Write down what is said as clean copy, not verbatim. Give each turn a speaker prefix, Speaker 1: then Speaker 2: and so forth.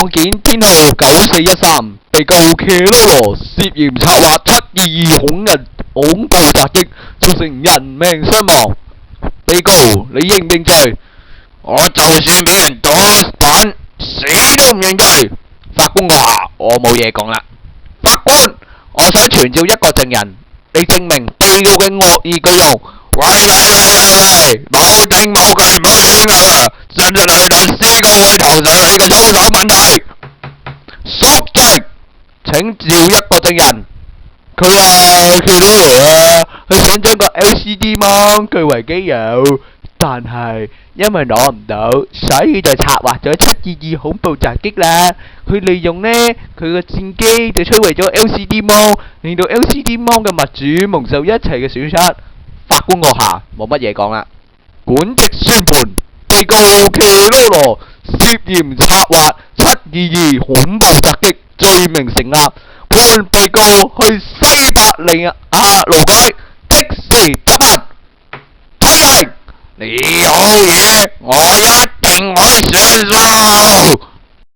Speaker 1: 案件編號9413，被告騎羅羅涉嫌策劃722恐怖襲擊，造成人命傷亡。被告，你認唔認罪？
Speaker 2: 我就算俾人打板，死都唔認罪。
Speaker 1: 法官閣下，我冇嘢講啦。
Speaker 2: 法官，我想傳召一個證人，
Speaker 1: 你證明被告嘅惡意舉動。
Speaker 2: 喂，冇證冇據唔可以冤枉啊！甚至雷律師公會投訴你嘅操守問題。
Speaker 1: 肅靜！請召一個證人。佢話騎羅羅啊，佢想將個 LCD 芒據為己有，但係因為攞唔到，所以就策劃咗722恐怖襲擊啦。佢利用呢佢個戰機就摧毀咗 LCD 芒，令到 LCD 芒嘅物主蒙受一切嘅損失。法官閣下，冇乜嘢講啦。本席宣判，被告騎羅羅涉嫌策劃722恐怖襲擊，罪名成立，判被告去西伯利亞勞改，即時執行。批評。
Speaker 2: 你好嘢，我一定會算數。